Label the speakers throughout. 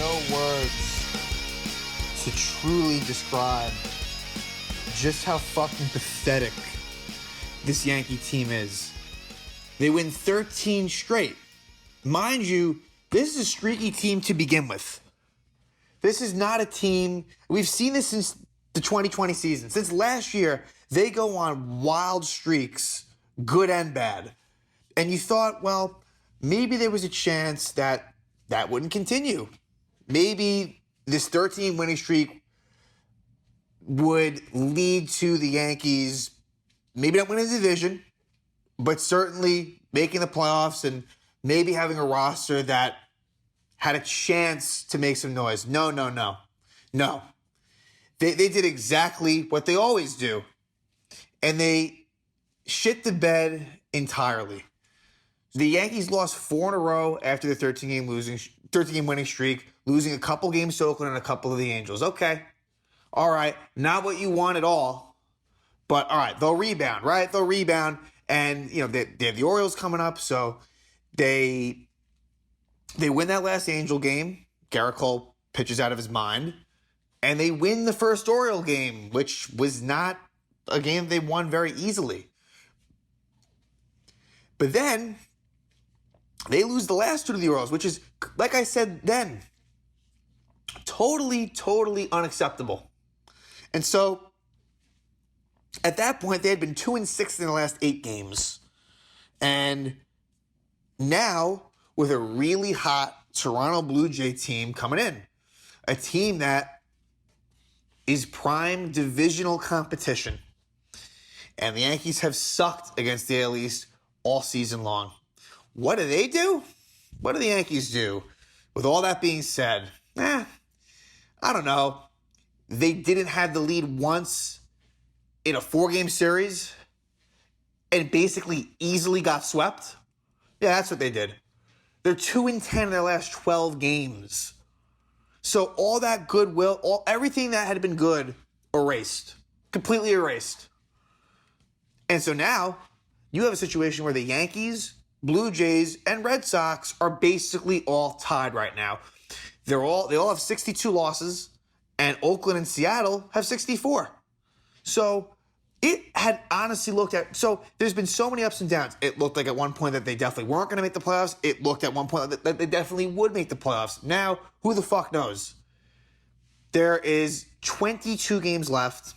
Speaker 1: no words to truly describe just how fucking pathetic this Yankee team is. They win 13 straight. Mind you, this is a streaky team to begin with. This is not a team, we've seen this since the 2020 season. Since last year, they go on wild streaks, good and bad. And you thought, well, maybe there was a chance that that wouldn't continue. Maybe this 13 winning streak would lead to the Yankees maybe not winning the division, but certainly making the playoffs and maybe having a roster that had a chance to make some noise. No. They did exactly what they always do. And they shit the bed entirely. The Yankees lost 4 in a row after the 13-game winning streak, losing a couple games to Oakland and a couple of the Angels. Okay. All right. Not what you want at all. But all right, they'll rebound, right? They'll rebound. And, you know, they have the Orioles coming up, so they win that last Angel game. Garrett Cole pitches out of his mind. And they win the first Oriole game, which was not a game they won very easily. But then they lose the last 2 to the Orioles, which is, like I said then, totally unacceptable. And so at that point, they had been 2-6 in the last 8 games. And now, with a really hot Toronto Blue Jay team coming in, a team that is prime divisional competition. And the Yankees have sucked against the AL East all season long. What do? What do the Yankees do? With all that being said, I don't know. They didn't have the lead once in a 4-game series and basically easily got swept. Yeah, that's what they did. They're 2-10 in their last 12 games. So all that goodwill, everything that had been good, erased. Completely erased. And so now you have a situation where the Yankees, Blue Jays, and Red Sox are basically all tied right now. They all have 62 losses, and Oakland and Seattle have 64. So it had honestly looked at, so there's been so many ups and downs. It looked like at one point that they definitely weren't going to make the playoffs. It looked at one point that they definitely would make the playoffs. Now, who the fuck knows? There is 22 games left,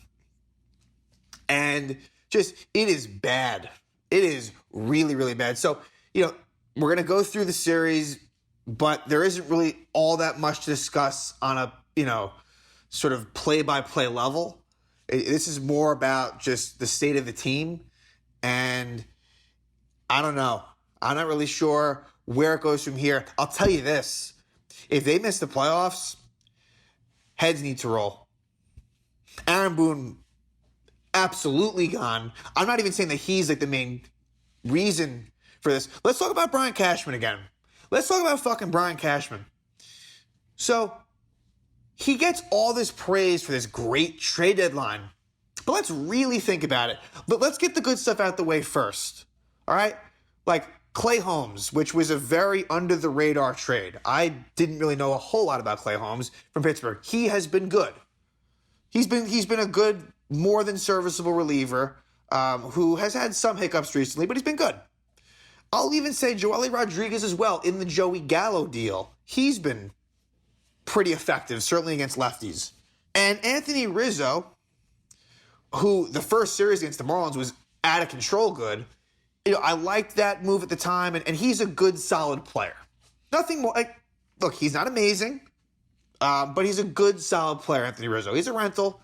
Speaker 1: and just, it is bad. It is really bad. So, you know, we're going to go through the series, but there isn't really all that much to discuss on a, you know, sort of play-by-play level. This is more about just the state of the team, and I don't know. I'm not really sure where it goes from here. I'll tell you this. If they miss the playoffs, heads need to roll. Aaron Boone, absolutely gone. I'm not even saying that he's like the main reason for this. Let's talk about Brian Cashman again. Let's talk about fucking Brian Cashman. So, he gets all this praise for this great trade deadline. But let's really think about it. But let's get the good stuff out the way first. All right? Like Clay Holmes, which was a very under-the-radar trade. I didn't really know a whole lot about Clay Holmes from Pittsburgh. He has been good. He's been a good, more than serviceable reliever who has had some hiccups recently, but he's been good. I'll even say Joely Rodriguez as well in the Joey Gallo deal. He's been pretty effective, certainly against lefties. And Anthony Rizzo, who the first series against the Marlins was out of control good, you know, I liked that move at the time, and he's a good, solid player. Nothing more. Like, look, he's not amazing, but he's a good, solid player, Anthony Rizzo. He's a rental,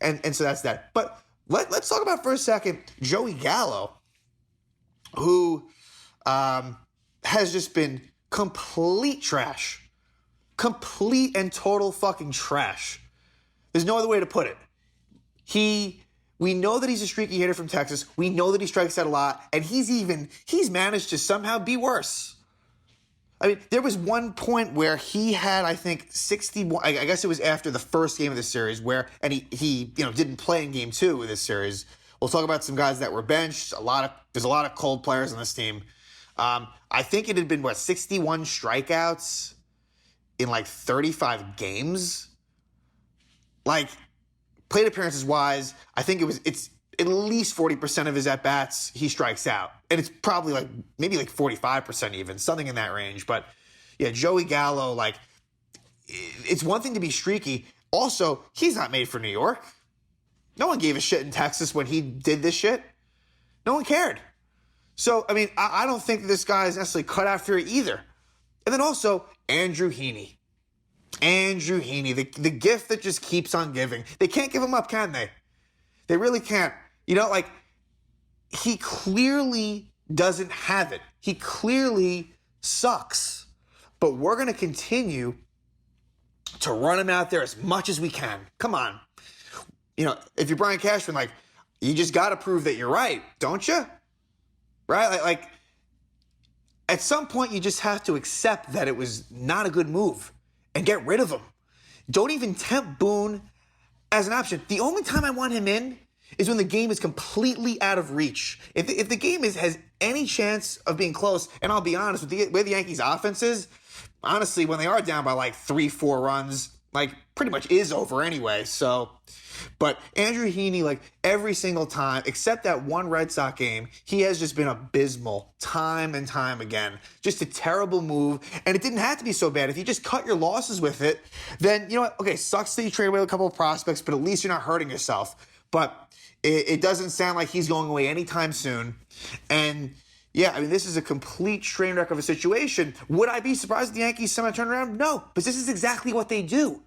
Speaker 1: and so that's that. But let's talk about for a second Joey Gallo, who has just been complete trash. Complete and total fucking trash. There's no other way to put it. We know that he's a streaky hitter from Texas. We know that he strikes out a lot. And he's managed to somehow be worse. I mean, there was one point where he had, I think, 61. I guess it was after the first game of the series and he didn't play in game 2 of this series. We'll talk about some guys that were benched. There's a lot of cold players on this team. I think it had been, 61 strikeouts in like 35 games. Like, plate appearances wise, I think it's at least 40% of his at-bats he strikes out. And it's probably like maybe like 45% even, something in that range. But yeah, Joey Gallo, like, it's one thing to be streaky. Also, he's not made for New York. No one gave a shit in Texas when he did this shit. No one cared. So, I mean, I don't think this guy is necessarily cut out for it either. And then also, Andrew Heaney. Andrew Heaney, the gift that just keeps on giving. They can't give him up, can they? They really can't. You know, like, he clearly doesn't have it. He clearly sucks. But we're going to continue to run him out there as much as we can. Come on. You know, if you're Brian Cashman, like, you just got to prove that you're right, don't you? Right? Like, at some point, you just have to accept that it was not a good move and get rid of him. Don't even tempt Boone as an option. The only time I want him in is when the game is completely out of reach. If the game has any chance of being close, and I'll be honest, with the way the Yankees' offense is, honestly, when they are down by like 3-4 runs, like, pretty much is over anyway. So, but Andrew Heaney, like, every single time, except that one Red Sox game, he has just been abysmal time and time again. Just a terrible move. And it didn't have to be so bad. If you just cut your losses with it, then, you know what? Okay, sucks that you trade away a couple of prospects, but at least you're not hurting yourself. But it doesn't sound like he's going away anytime soon. And yeah, I mean, this is a complete train wreck of a situation. Would I be surprised if the Yankees somehow turn around? No, because this is exactly what they do.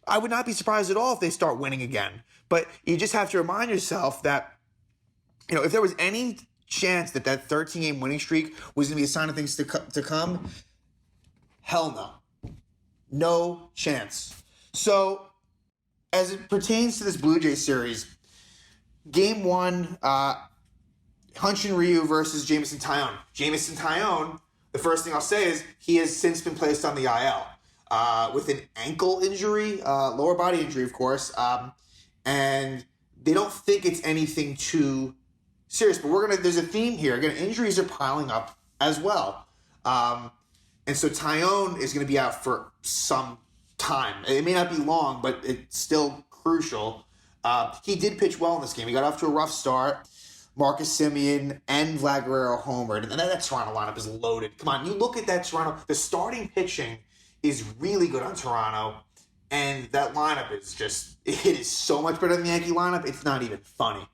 Speaker 1: I would not be surprised at all if they start winning again. But you just have to remind yourself that, you know, if there was any chance that 13-game winning streak was going to be a sign of things to come, hell no. No chance. So, as it pertains to this Blue Jays series, Game 1, Hyun-Shin Ryu versus Jameson Taillon. Jameson Taillon, the first thing I'll say is he has since been placed on the IL with an ankle injury, lower body injury, of course, and they don't think it's anything too serious. But there's a theme here. Again, injuries are piling up as well, and so Taillon is going to be out for some time. It may not be long, but it's still crucial. He did pitch well in this game. He got off to a rough start. Marcus Semien and Vlad Guerrero homered. And that Toronto lineup is loaded. Come on, you look at that Toronto. The starting pitching is really good on Toronto. And that lineup is just, it is so much better than the Yankee lineup. It's not even funny.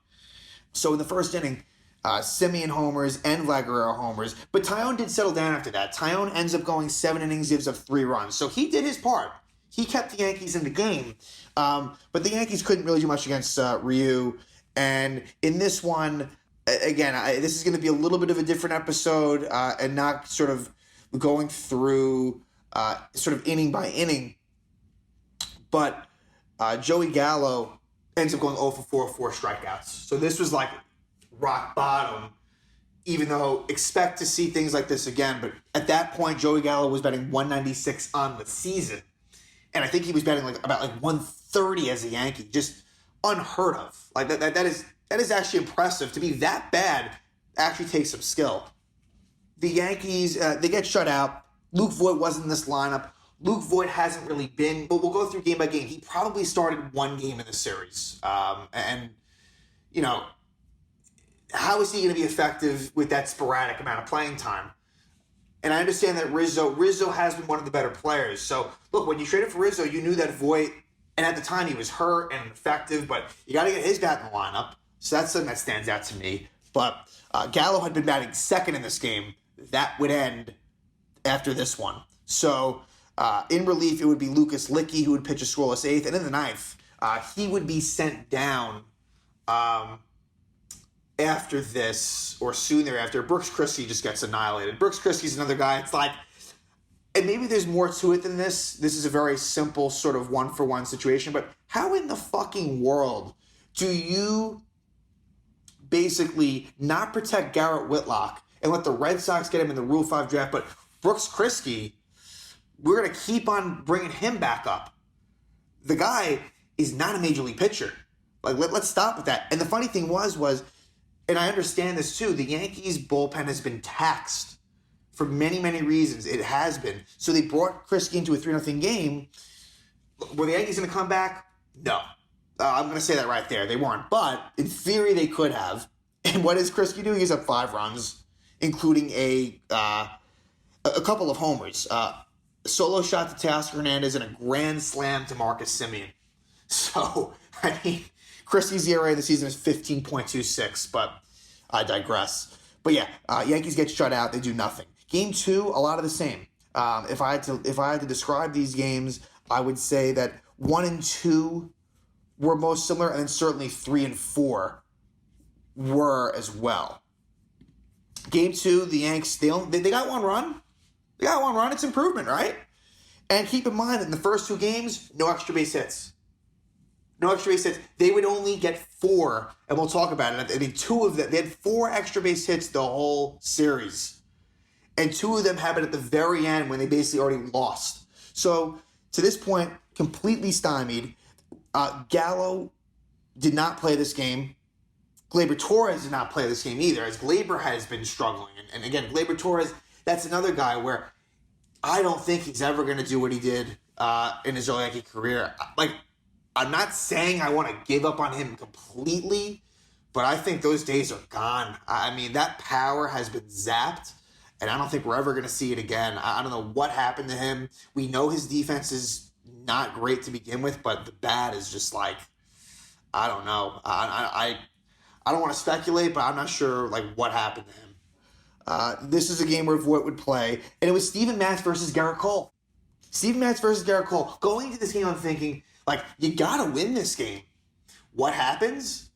Speaker 1: So in the first inning, Semien homers and Vlad Guerrero homers. But Taillon did settle down after that. Taillon ends up going 7 innings, gives up 3 runs. So he did his part. He kept the Yankees in the game. But the Yankees couldn't really do much against Ryu. And in this one, again, this is going to be a little bit of a different episode and not sort of going through sort of inning by inning. But Joey Gallo ends up going 0 for 4 strikeouts. So this was like rock bottom, even though expect to see things like this again. But at that point, Joey Gallo was batting 196 on the season. And I think he was batting about 130 as a Yankee. Just unheard of. Like that is actually impressive. To be that bad actually takes some skill. The Yankees, they get shut out. Luke Voit wasn't in this lineup. Luke Voit hasn't really been, but we'll go through game by game. He probably started 1 game in the series. And, you know, how is he going to be effective with that sporadic amount of playing time? And I understand that Rizzo has been one of the better players. So, look, when you traded for Rizzo, you knew that Voit, and at the time he was hurt and ineffective, but you got to get his bat in the lineup. So that's something that stands out to me. But Gallo had been batting second in this game. That would end after this one. So in relief, it would be Lucas Licky who would pitch a scoreless 8th. And in the 9th, he would be sent down after this, or soon thereafter. Brooks Christie just gets annihilated. Brooks Christie's another guy. It's like, and maybe there's more to it than this. This is a very simple sort of 1-for-1 situation. But how in the fucking world do you basically not protect Garrett Whitlock and let the Red Sox get him in the Rule 5 draft, but Brooks Christie, we're going to keep on bringing him back up? The guy is not a major league pitcher. Like, let's stop with that. And the funny thing was, and I understand this too, the Yankees bullpen has been taxed for many, many reasons. It has been. So they brought Kriske into a 3-0 game. Were the Yankees going to come back? No. I'm going to say that right there. They weren't. But in theory, they could have. And what does Kriske do? He's up 5 runs, including a couple of homers. A solo shot to Teoscar Hernandez and a grand slam to Marcus Semien. So, I mean, Kriske's ERA of the season is 15.26, but I digress. But yeah, Yankees get shut out. They do nothing. Game 2, a lot of the same. If I had to describe these games, I would say that 1 and 2 were most similar, and then certainly 3 and 4 were as well. Game 2, the Yanks, they got 1 run. They got 1 run. It's improvement, right? And keep in mind that in the first 2 games, no extra base hits. No extra base hits. They would only get 4, and we'll talk about it. I mean, 2 of them, they had 4 extra base hits the whole series. And 2 of them happened at the very end when they basically already lost. So, to this point, completely stymied. Gallo did not play this game. Gleyber Torres did not play this game either, as Gleyber has been struggling. And again, Gleyber Torres, that's another guy where I don't think he's ever going to do what he did in his early Yankee career. Like, I'm not saying I want to give up on him completely, but I think those days are gone. I mean, that power has been zapped, and I don't think we're ever going to see it again. I don't know what happened to him. We know his defense is not great to begin with, but the bat is just like, I don't know. I don't want to speculate, but I'm not sure like what happened to him. This is a game where Voit would play, and it was Steven Matz versus Garrett Cole. Steven Matz versus Garrett Cole. Going into this game, I'm thinking, like, you got to win this game. What happens?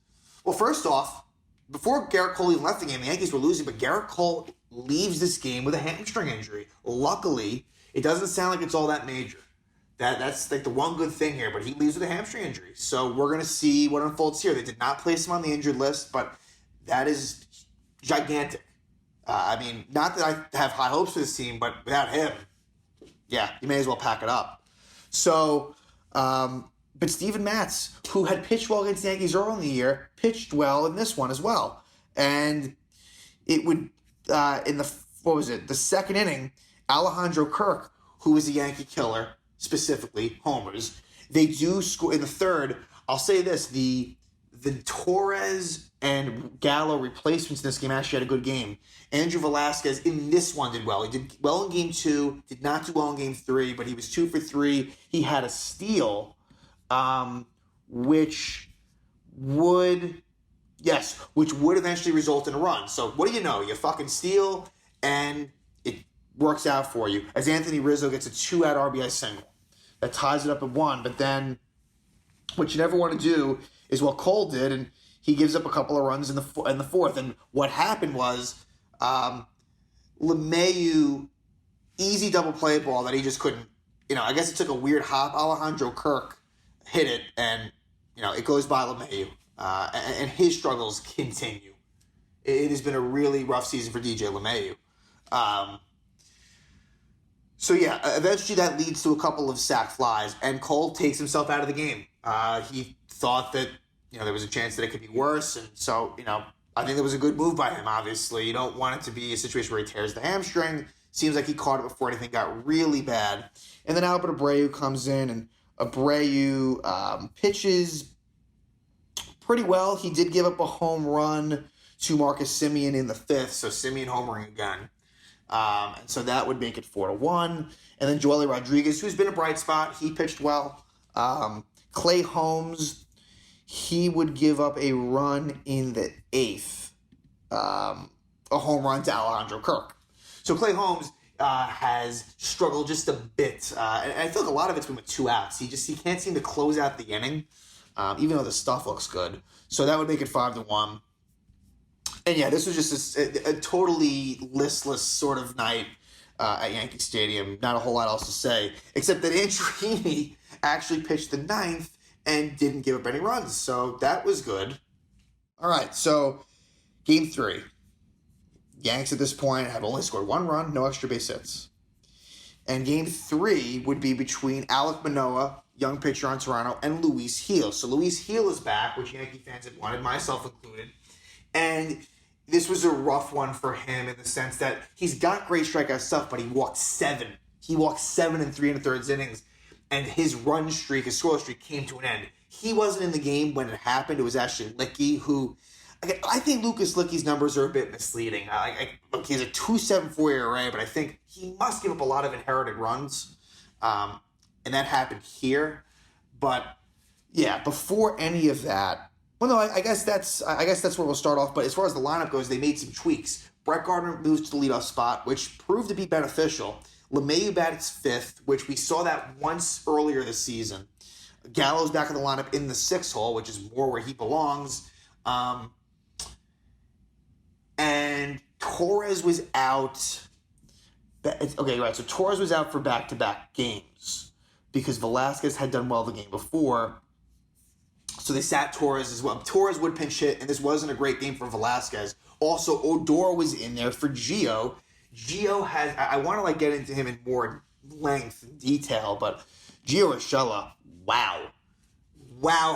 Speaker 1: Well, first off, before Garrett Cole even left the game, the Yankees were losing, but Garrett Cole leaves this game with a hamstring injury. Luckily, it doesn't sound like it's all that major. That's like the one good thing here, but he leaves with a hamstring injury. So we're going to see what unfolds here. They did not place him on the injured list, but that is gigantic. I mean, not that I have high hopes for this team, but without him, yeah, you may as well pack it up. So, but Steven Matz, who had pitched well against the Yankees early in the year, pitched well in this one as well. And it would, in the second inning, Alejandro Kirk, who was a Yankee killer, specifically homers. They do score in the third. I'll say this, the Torres and Gallo replacements in this game actually had a good game. Andrew Velasquez in this one did well. He did well in game 2, did not do well in game 3, but he was 2 for 3. He had a steal, which would eventually result in a run. So what do you know? You fucking steal, and it works out for you. As Anthony Rizzo gets a 2-out RBI single. That ties it up at 1, but then what you never want to do is what Cole did, and he gives up a couple of runs in the fourth. And what happened was LeMahieu, easy double play ball that he just couldn't, I guess it took a weird hop. Alejandro Kirk hit it, and, it goes by LeMahieu. And his struggles continue. It has been a really rough season for DJ LeMahieu. So yeah, eventually that leads to a couple of sac flies, and Cole takes himself out of the game. He thought that, there was a chance that it could be worse, and so, I think that was a good move by him, obviously. You don't want it to be a situation where he tears the hamstring. Seems like he caught it before anything got really bad. And then Albert Abreu comes in, and Abreu pitches pretty well. He did give up a home run to Marcus Semien in the 5th, so Semien homering again. And so that would make it 4-1. And then Joely Rodriguez, who's been a bright spot, he pitched well. Clay Holmes, he would give up a run in the 8th, a home run to Alejandro Kirk. So Clay Holmes has struggled just a bit, and I feel like a lot of it's been with 2 outs. He can't seem to close out the inning, even though the stuff looks good. So that would make it 5-1. And yeah, this was just a totally listless sort of night at Yankee Stadium. Not a whole lot else to say, except that Andrew Heaney actually pitched the 9th and didn't give up any runs. So that was good. All right, so game 3. Yanks at this point have only scored 1 run, no extra base hits. And game 3 would be between Alek Manoah, young pitcher on Toronto, and Luis Gil. So Luis Gil is back, which Yankee fans had wanted, myself included. And this was a rough one for him in the sense that he's got great strikeout stuff, but he walked 7. He walked 7 in 3 1/3 innings, and his run streak, his scoreless streak, came to an end. He wasn't in the game when it happened. It was actually Licky who. I think Lucas Licky's numbers are a bit misleading. Look, he has a 2.74 ERA, but I think he must give up a lot of inherited runs, and that happened here. But yeah, before any of that, well, no, I guess that's where we'll start off. But as far as the lineup goes, they made some tweaks. Brett Gardner moves to the leadoff spot, which proved to be beneficial. LeMahieu bats 5th, which we saw that once earlier this season. Gallo's back in the lineup in the 6th hole, which is more where he belongs. And Torres was out. Okay, right. So Torres was out for back-to-back games because Velasquez had done well the game before. So they sat Torres as well. Torres would pinch hit, and this wasn't a great game for Velasquez. Also, Odor was in there for Gio. Gio has, I want to get into him in more length and detail, but Gio Urshela, wow,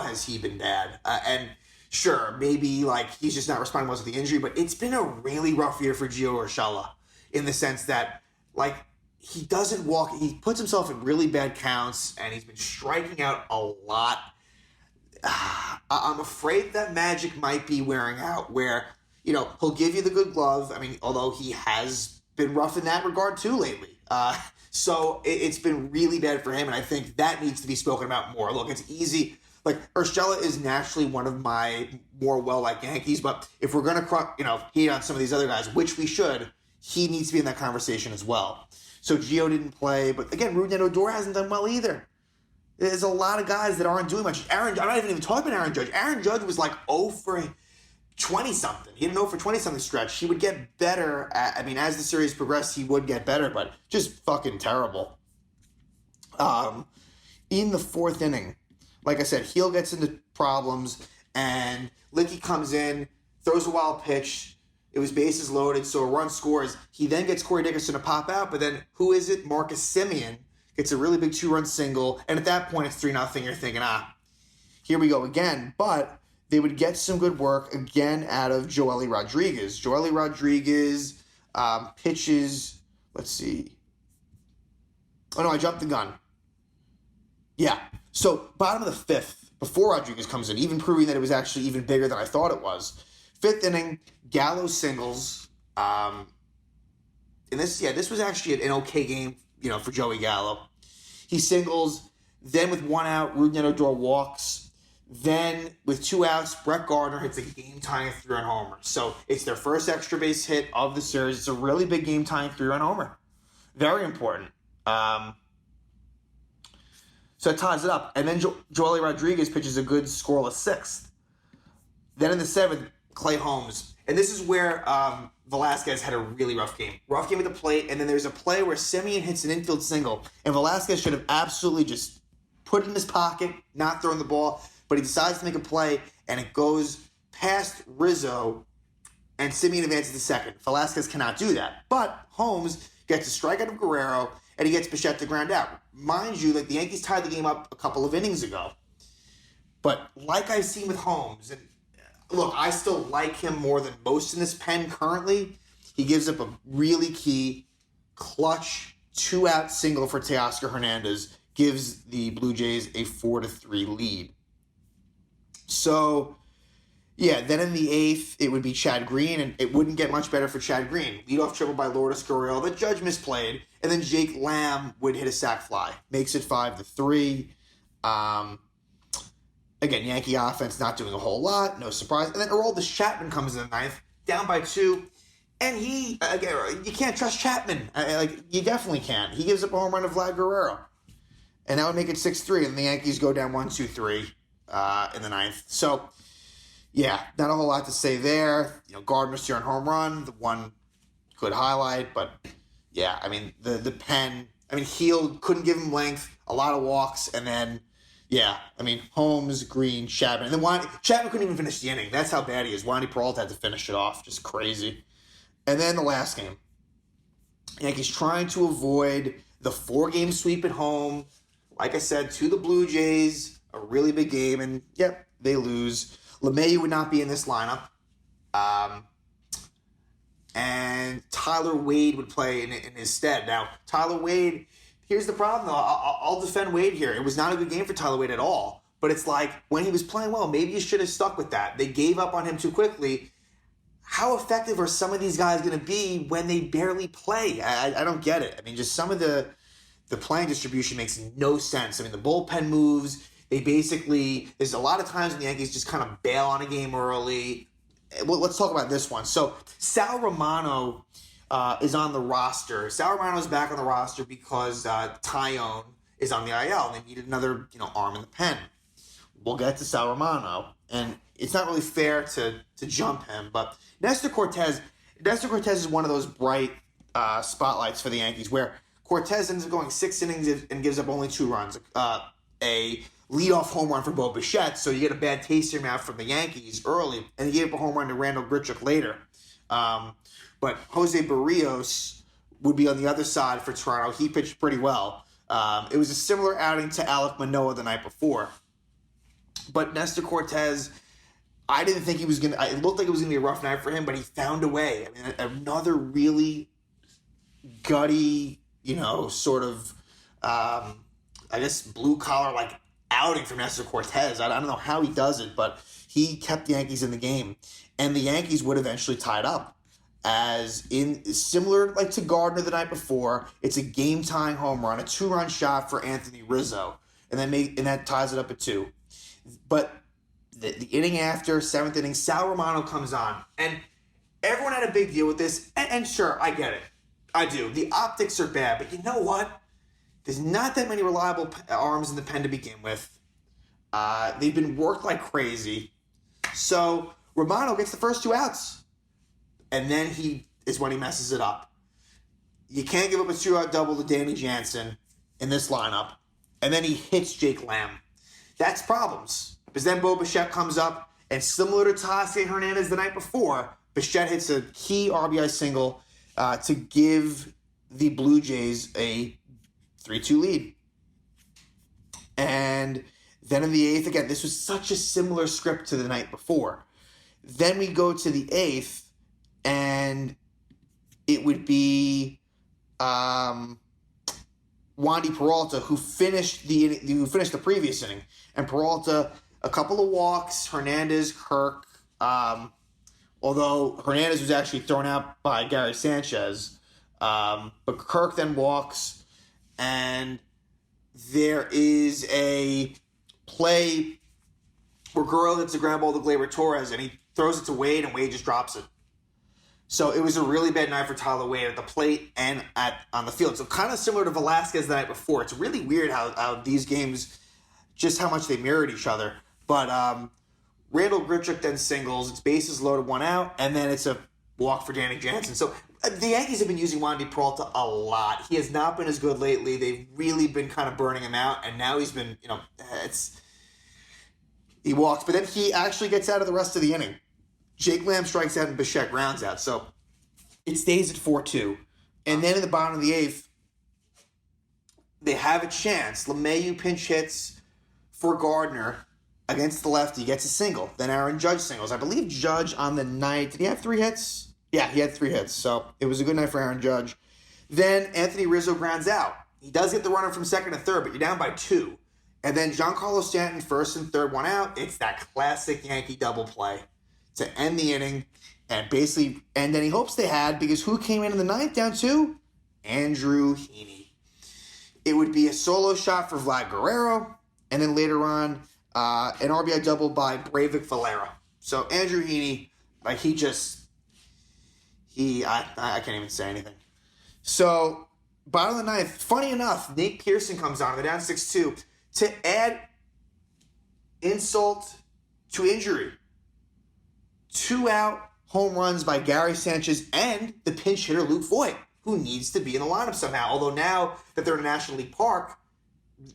Speaker 1: has he been bad. And sure, maybe he's just not responding well to the injury, but it's been a really rough year for Gio Urshela in the sense that he doesn't walk. He puts himself in really bad counts, and he's been striking out a lot. I'm afraid that magic might be wearing out where, he'll give you the good glove. I mean, although he has been rough in that regard too lately. So it's been really bad for him, and I think that needs to be spoken about more. Look, it's easy. Urshela is naturally one of my more well-liked Yankees, but if we're going to, heat on some of these other guys, which we should, he needs to be in that conversation as well. So Gio didn't play, but again, Rougned Odor hasn't done well either. There's a lot of guys that aren't doing much. I'm not even talking about Aaron Judge. Aaron Judge was 0 for 20-something. He had an 0 for 20-something stretch. He would get better. As the series progressed, he would get better, but just fucking terrible. In the 4th inning, like I said, Heel gets into problems, and Licky comes in, throws a wild pitch. It was bases loaded, so a run scores. He then gets Corey Dickerson to pop out, but then who is it? Marcus Semien gets a really big 2-run single, and at that point it's 3-0. You're thinking, here we go again. But they would get some good work again out of Joely Rodriguez. Joely Rodriguez pitches, let's see. Oh no, I jumped the gun. Yeah. So bottom of the 5th, before Rodriguez comes in, even proving that it was actually even bigger than I thought it was. 5th inning, Gallo singles. And this was actually an okay game, for Joey Gallo. He singles, then with 1 out, Rougned Odor walks. Then with 2 outs, Brett Gardner hits a game-tying 3-run homer. So it's their first extra base hit of the series. It's a really big game-tying 3-run homer. Very important. So it ties it up. And then Joely Rodriguez pitches a good scoreless 6th. Then in the 7th, Clay Holmes. And this is where Velasquez had a really rough game. Rough game at the plate, and then there's a play where Semien hits an infield single, and Velasquez should have absolutely just put it in his pocket, not thrown the ball, but he decides to make a play, and it goes past Rizzo, and Semien advances to second. Velasquez cannot do that. But Holmes gets a strikeout of Guerrero, and he gets Bichette to ground out. Mind you, the Yankees tied the game up a couple of innings ago. But like I've seen with Holmes, and look, I still like him more than most in this pen currently. He gives up a really key, clutch, 2-out single for Teoscar Hernandez, gives the Blue Jays a 4-3 lead. So, yeah, then in the 8th, it would be Chad Green, and it wouldn't get much better for Chad Green. Leadoff triple by Lourdes Gurriel. The Judge misplayed, and then Jake Lamb would hit a sac fly. Makes it 5-3. Again, Yankee offense not doing a whole lot, no surprise. And then Aroldis Chapman comes in the 9th, down by 2. And he, again, you can't trust Chapman. You definitely can't. He gives up a home run to Vlad Guerrero. And that would make it 6-3. And the Yankees go down 1-2-3 in the 9th. So, yeah, not a whole lot to say there. Gardner's here on home run, the one good highlight. But, yeah, the pen. Heel couldn't give him length, a lot of walks, and then, yeah, Holmes, Green, Chapman. And then Chapman couldn't even finish the inning. That's how bad he is. Wandy Peralta had to finish it off. Just crazy. And then the last game. Yankees trying to avoid the 4-game sweep at home. Like I said, to the Blue Jays, a really big game. And, yep, they lose. LeMahieu would not be in this lineup. and Tyler Wade would play in his stead. Now, Tyler Wade, here's the problem, though. I'll defend Wade here. It was not a good game for Tyler Wade at all. But it's like, when he was playing well, maybe you should have stuck with that. They gave up on him too quickly. How effective are some of these guys going to be when they barely play? I don't get it. I mean, just some of the playing distribution makes no sense. I mean, the bullpen moves, there's a lot of times when the Yankees just kind of bail on a game early. Well, let's talk about this one. So, Sal Romano is on the roster. Sal Romano is back on the roster because Tyone is on the IL, and they needed another arm in the pen. We'll get to Sal Romano, and it's not really fair to jump him, but Nestor Cortes is one of those bright spotlights for the Yankees, where Cortes ends up going 6 innings and gives up only 2 runs. A leadoff home run for Bo Bichette, so you get a bad taste in your mouth from the Yankees early, and he gave up a home run to Randall Grichuk later. But Jose Barrios would be on the other side for Toronto. He pitched pretty well. It was a similar outing to Alek Manoah the night before. But Nestor Cortes, I didn't think he was going to... It looked like it was going to be a rough night for him, but he found a way. I mean, another really gutty, sort of, I guess, blue-collar, outing from Nestor Cortes. I don't know how he does it, but he kept the Yankees in the game. And the Yankees would eventually tie it up. Similar to Gardner the night before, it's a game-tying home run, a 2-run shot for Anthony Rizzo. And that ties it up at 2. But the inning after, 7th inning, Sal Romano comes on. And everyone had a big deal with this. And sure, I get it. I do. The optics are bad. But you know what? There's not that many reliable arms in the pen to begin with. They've been worked like crazy. So Romano gets the first 2 outs. And then when he messes it up. You can't give up a 2-out double to Danny Jansen in this lineup. And then he hits Jake Lamb. That's problems. Because then Bo Bichette comes up, and similar to Teoscar Hernandez the night before, Bichette hits a key RBI single to give the Blue Jays a 3-2 lead. And then in the 8th, again, this was such a similar script to the night before. Then we go to the 8th, and it would be Wandy Peralta who finished the previous inning. And Peralta, a couple of walks, Hernandez, Kirk, although Hernandez was actually thrown out by Gary Sanchez. But Kirk then walks, and there is a play where Guerrero hits a ground ball to Gleyber Torres, and he throws it to Wade, and Wade just drops it. So it was a really bad night for Tyler Wade at the plate and on the field. So kind of similar to Velasquez the night before. It's really weird how these games, just how much they mirrored each other. But Randall Grichuk then singles. It's bases loaded, 1 out, and then it's a walk for Danny Jansen. So the Yankees have been using Wandy Peralta a lot. He has not been as good lately. They've really been kind of burning him out, and now he's been, he walks. But then he actually gets out of the rest of the inning. Jake Lamb strikes out and Bichette grounds out. So it stays at 4-2. And then in the bottom of the 8th, they have a chance. LeMahieu pinch hits for Gardner against the lefty, gets a single. Then Aaron Judge singles. I believe Judge on the night, did he have 3 hits? Yeah, he had 3 hits. So it was a good night for Aaron Judge. Then Anthony Rizzo grounds out. He does get the runner from second to third, but you're down by 2. And then Giancarlo Stanton, first and third, 1 out. It's that classic Yankee double play to end the inning, and then he hopes they had, because who came in the 9th down 2? Andrew Heaney. It would be a solo shot for Vlad Guerrero, and then later on, an RBI double by Breivik Valera. So Andrew Heaney, I can't even say anything. So, bottom of the 9th, funny enough, Nate Pearson comes on, they're down 6-2, to add insult to injury. 2-out home runs by Gary Sanchez and the pinch hitter Luke Voigt, who needs to be in the lineup somehow. Although now that they're in National League Park,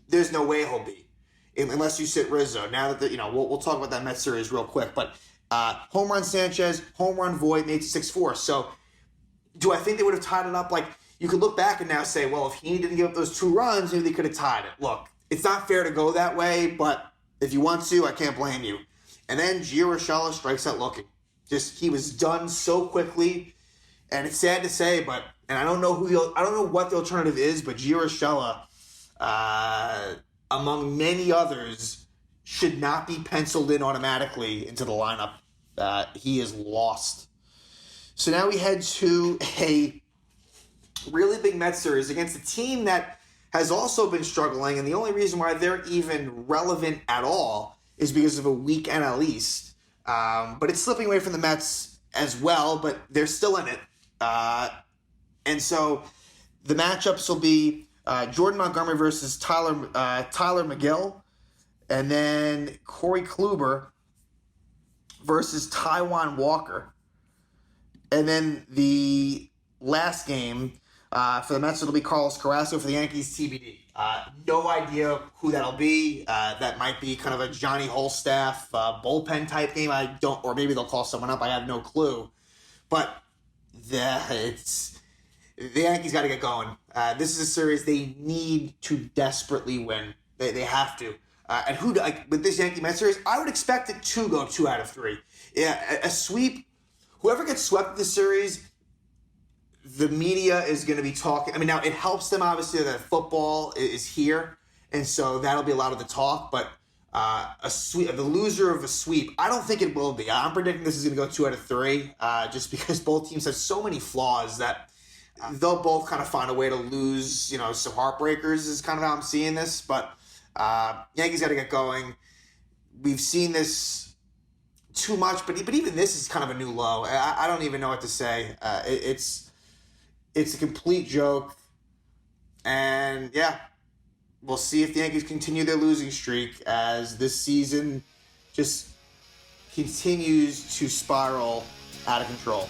Speaker 1: there's no way he'll be, unless you sit Rizzo. Now that we'll talk about that Mets series real quick. But home run Sanchez, home run Voigt, made it 6-4. So do I think they would have tied it up? You could look back and now say, well, if he didn't give up those 2 runs, maybe they could have tied it. Look, it's not fair to go that way, but if you want to, I can't blame you. And then Gio Urshela strikes out looking. He was done so quickly. And it's sad to say, but and I don't know what the alternative is, but Gio Urshela, among many others, should not be penciled in automatically into the lineup. He is lost. So now we head to a really big Mets series against a team that has also been struggling, and the only reason why they're even relevant at all is because of a weak NL East. But it's slipping away from the Mets as well, but they're still in it. And so the matchups will be Jordan Montgomery versus Tyler McGill, and then Corey Kluber versus Taijuan Walker. And then the last game for the Mets, it'll be Carlos Carrasco. For the Yankees, TBD. No idea who that'll be. That might be kind of a Johnny Holstaff bullpen type game. Or maybe they'll call someone up. I have no clue. But the Yankees got to get going. This is a series they need to desperately win. They have to. And with this Yankee Mets series, I would expect it to go 2 out of 3. Yeah, a sweep. Whoever gets swept in this series, the media is going to be talking. I mean, now it helps them obviously that football is here, and so that'll be a lot of the talk. But the loser of a sweep, I don't think it will be. I'm predicting this is going to go 2 out of 3, just because both teams have so many flaws that they'll both kind of find a way to lose. Some heartbreakers is kind of how I'm seeing this. But Yankees got to get going. We've seen this too much, but even this is kind of a new low. I don't even know what to say. It's a complete joke, and yeah, we'll see if the Yankees continue their losing streak as this season just continues to spiral out of control.